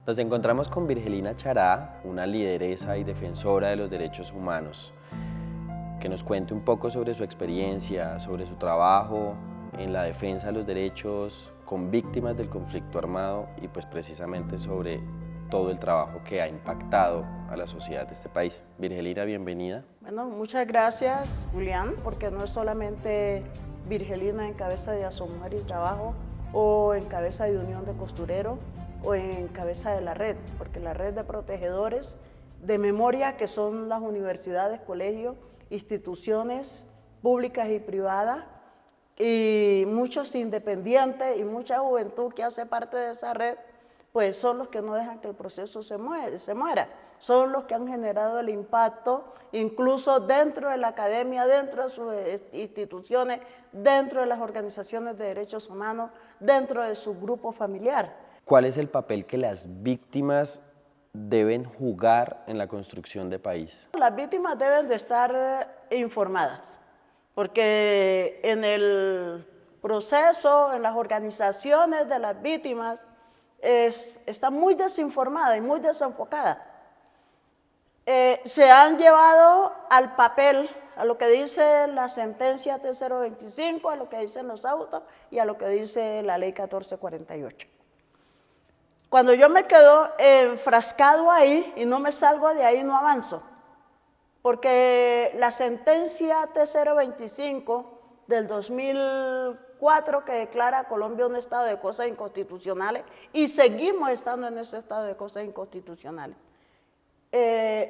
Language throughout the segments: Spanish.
Nos encontramos con Virgelina Chará, una lideresa y defensora de los derechos humanos, que nos cuente un poco sobre su experiencia, sobre su trabajo en la defensa de los derechos con víctimas del conflicto armado y pues precisamente sobre todo el trabajo que ha impactado a la sociedad de este país. Virgelina, bienvenida. Bueno, muchas gracias, Julián, porque no es solamente Virgelina en cabeza de Asomar y Trabajo o en cabeza de Unión de Costureros o en cabeza de la red, porque la red de protegedores de memoria, que son las universidades, colegios, instituciones públicas y privadas, y muchos independientes y mucha juventud que hace parte de esa red, pues son los que no dejan que el proceso se muera. Son los que han generado el impacto, incluso dentro de la academia, dentro de sus instituciones, dentro de las organizaciones de derechos humanos, dentro de su grupo familiar. ¿Cuál es el papel que las víctimas deben jugar en la construcción de país? Las víctimas deben de estar informadas, porque en el proceso, en las organizaciones de las víctimas, está muy desinformada y muy desenfocada. Se han llevado al papel, a lo que dice la sentencia T025, a lo que dicen los autos y a lo que dice la ley 1448. Cuando yo me quedo enfrascado ahí y no me salgo de ahí, no avanzo, porque la sentencia T025 del 2004 que declara a Colombia un estado de cosas inconstitucionales, y seguimos estando en ese estado de cosas inconstitucionales.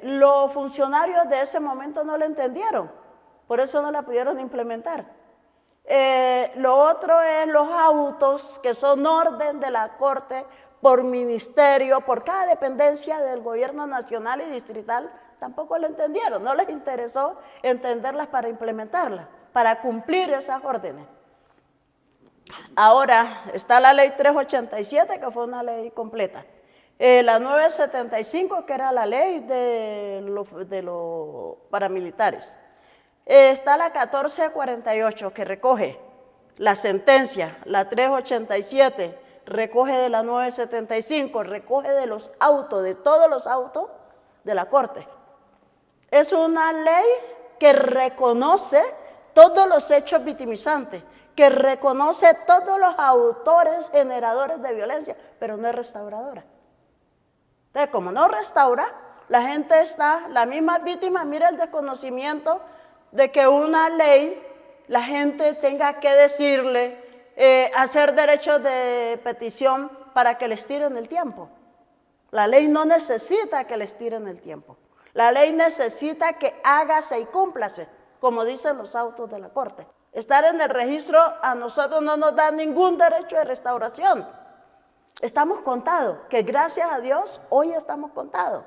Los funcionarios de ese momento no la entendieron, por eso no la pudieron implementar. Lo otro es los autos, que son orden de la Corte por ministerio, por cada dependencia del gobierno nacional y distrital, tampoco la entendieron, no les interesó entenderlas para implementarlas, para cumplir esas órdenes. Ahora está la ley 387, que fue una ley completa. La 975, que era la ley de los paramilitares. Está la 1448, que recoge la sentencia, la 387, recoge de la 975, recoge de los autos, de todos los autos de la Corte. Es una ley que reconoce todos los hechos victimizantes, que reconoce todos los autores generadores de violencia, pero no es restauradora. Entonces, como no restaura, la gente está, la misma víctima, mira el desconocimiento de que una ley, la gente tenga que decirle, hacer derechos de petición para que les tiren el tiempo. La ley no necesita que les tiren el tiempo. La ley necesita que hágase y cúmplase, como dicen los autos de la Corte. Estar en el registro a nosotros no nos da ningún derecho de restauración. Estamos contados, que gracias a Dios hoy estamos contados.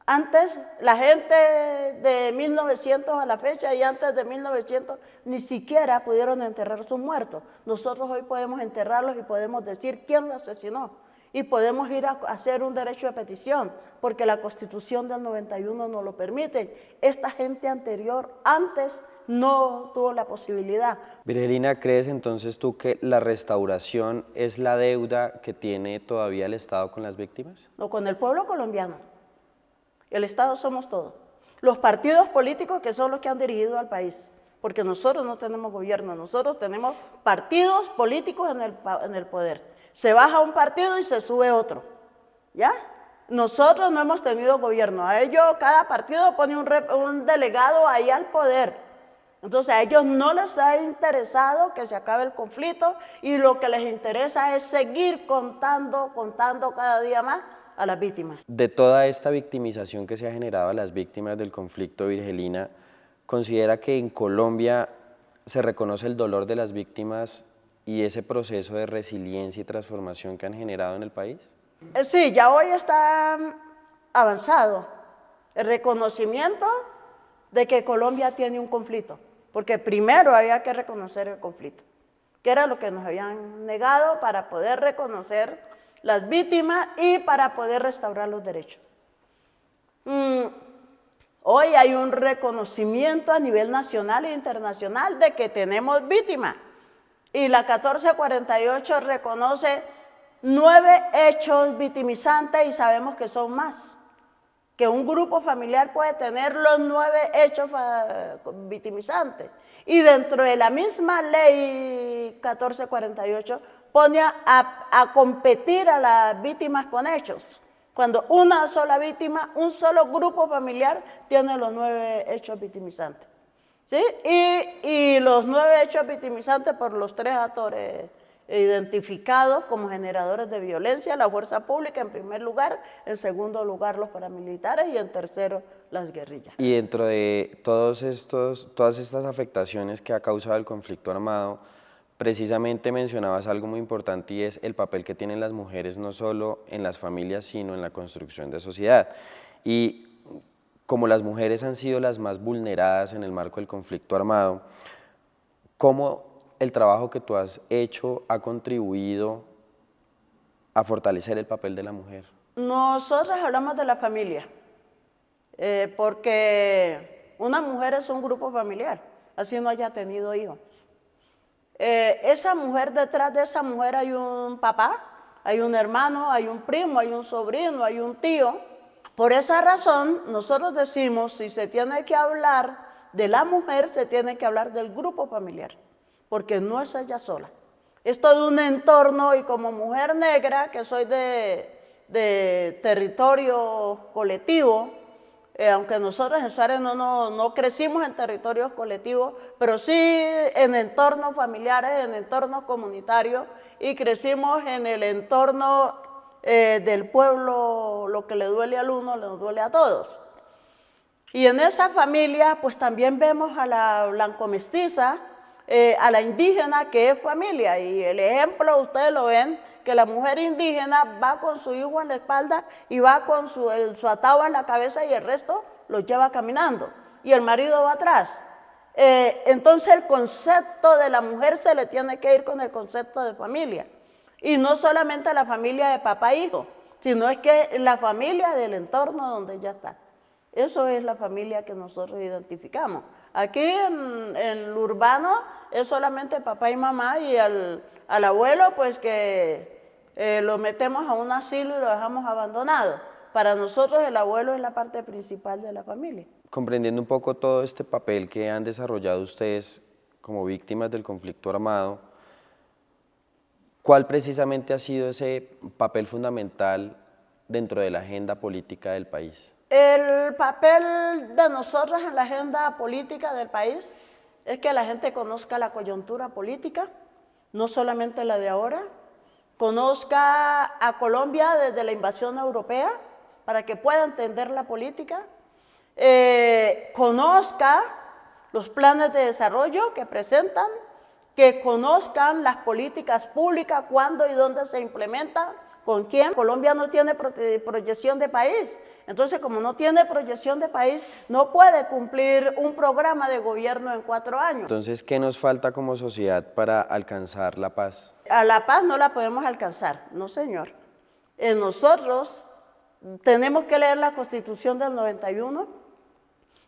Antes, la gente de 1900 a la fecha y antes de 1900 ni siquiera pudieron enterrar sus muertos. Nosotros hoy podemos enterrarlos y podemos decir quién lo asesinó. Y podemos ir a hacer un derecho de petición, porque la Constitución del 91 nos lo permite. Esta gente anterior, antes, no tuvo la posibilidad. Virgelina, ¿crees entonces tú que la restauración es la deuda que tiene todavía el Estado con las víctimas? No, con el pueblo colombiano. El Estado somos todos. Los partidos políticos, que son los que han dirigido al país, porque nosotros no tenemos gobierno, nosotros tenemos partidos políticos en el poder. Se baja un partido y se sube otro, ¿ya? Nosotros no hemos tenido gobierno. A ellos, cada partido pone un delegado ahí al poder. Entonces a ellos no les ha interesado que se acabe el conflicto, y lo que les interesa es seguir contando cada día más a las víctimas. De toda esta victimización que se ha generado a las víctimas del conflicto, Virgelina, ¿considera que en Colombia se reconoce el dolor de las víctimas y ese proceso de resiliencia y transformación que han generado en el país? Sí, ya hoy está avanzado el reconocimiento de que Colombia tiene un conflicto, porque primero había que reconocer el conflicto, que era lo que nos habían negado para poder reconocer las víctimas y para poder restaurar los derechos. Hoy hay un reconocimiento a nivel nacional e internacional de que tenemos víctimas, y la 1448 reconoce 9 hechos victimizantes y sabemos que son más. Que un grupo familiar puede tener los 9 hechos victimizantes. Y dentro de la misma ley 1448 pone a competir a las víctimas con hechos. Cuando una sola víctima, un solo grupo familiar tiene los 9 hechos victimizantes. ¿Sí? Y los 9 hechos victimizantes por los 3 actores identificados como generadores de violencia, la fuerza pública en primer lugar, en segundo lugar los paramilitares y en tercero las guerrillas. Y dentro de todas estas afectaciones que ha causado el conflicto armado, precisamente mencionabas algo muy importante y es el papel que tienen las mujeres no solo en las familias, sino en la construcción de sociedad. Y como las mujeres han sido las más vulneradas en el marco del conflicto armado, ¿cómo el trabajo que tú has hecho ha contribuido a fortalecer el papel de la mujer? Nosotros hablamos de la familia, porque una mujer es un grupo familiar, así no haya tenido hijos. Esa mujer, detrás de esa mujer hay un papá, hay un hermano, hay un primo, hay un sobrino, hay un tío. Por esa razón, nosotros decimos, si se tiene que hablar de la mujer, se tiene que hablar del grupo familiar, porque no es ella sola. Es todo un entorno y como mujer negra, que soy de territorio colectivo, aunque nosotros en Suárez no crecimos en territorios colectivos, pero sí en entornos familiares, en entornos comunitarios, y crecimos en el entorno del pueblo. Lo que le duele al uno, le duele a todos. Y en esa familia, pues también vemos a la blanco-mestiza, a la indígena, que es familia, y el ejemplo ustedes lo ven, que la mujer indígena va con su hijo en la espalda y va con su atado en la cabeza y el resto lo lleva caminando, y el marido va atrás. Entonces el concepto de la mujer se le tiene que ir con el concepto de familia, y no solamente la familia de papá e hijo, sino es que la familia del entorno donde ella está. Eso es la familia que nosotros identificamos. Aquí en lo urbano es solamente papá y mamá, y al abuelo pues que lo metemos a un asilo y lo dejamos abandonado. Para nosotros el abuelo es la parte principal de la familia. Comprendiendo un poco todo este papel que han desarrollado ustedes como víctimas del conflicto armado, ¿cuál precisamente ha sido ese papel fundamental dentro de la agenda política del país? El papel de nosotros en la agenda política del país es que la gente conozca la coyuntura política, no solamente la de ahora, conozca a Colombia desde la invasión europea para que pueda entender la política, conozca los planes de desarrollo que presentan, que conozcan las políticas públicas, cuándo y dónde se implementan, con quién. Colombia no tiene proyección de país, entonces como no tiene proyección de país, no puede cumplir un programa de gobierno en 4 años. Entonces, ¿qué nos falta como sociedad para alcanzar la paz? A la paz no la podemos alcanzar, no señor. Nosotros tenemos que leer la Constitución del 91,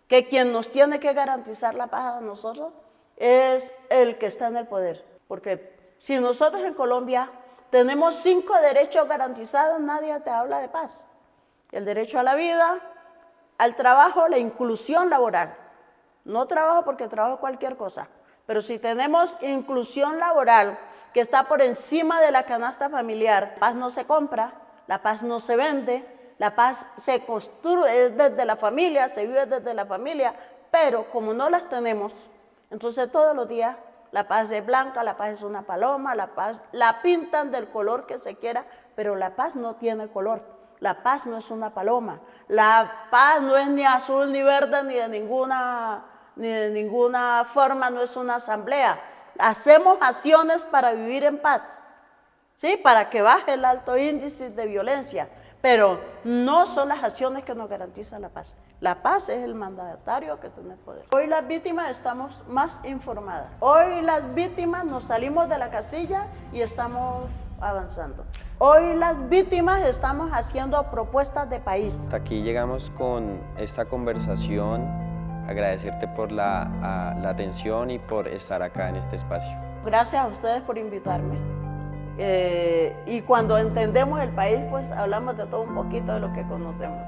que quien nos tiene que garantizar la paz a nosotros es el que está en el poder. Porque si nosotros en Colombia tenemos 5 derechos garantizados, nadie te habla de paz. El derecho a la vida, al trabajo, la inclusión laboral. No trabajo porque trabajo cualquier cosa, pero si tenemos inclusión laboral que está por encima de la canasta familiar, la paz no se compra, la paz no se vende, la paz se construye desde la familia, se vive desde la familia, pero como no las tenemos, entonces todos los días la paz es blanca, la paz es una paloma, la paz la pintan del color que se quiera, pero la paz no tiene color. La paz no es una paloma, la paz no es ni azul ni verde ni de ninguna forma, no es una asamblea. Hacemos acciones para vivir en paz, ¿sí? Para que baje el alto índice de violencia, pero no son las acciones que nos garantizan la paz. La paz es el mandatario que tiene el poder. Hoy las víctimas estamos más informadas. Hoy las víctimas nos salimos de la casilla y estamos avanzando. Hoy las víctimas estamos haciendo propuestas de país. Hasta aquí llegamos con esta conversación. Agradecerte por la atención y por estar acá en este espacio. Gracias a ustedes por invitarme. Y cuando entendemos el país, pues hablamos de todo un poquito de lo que conocemos.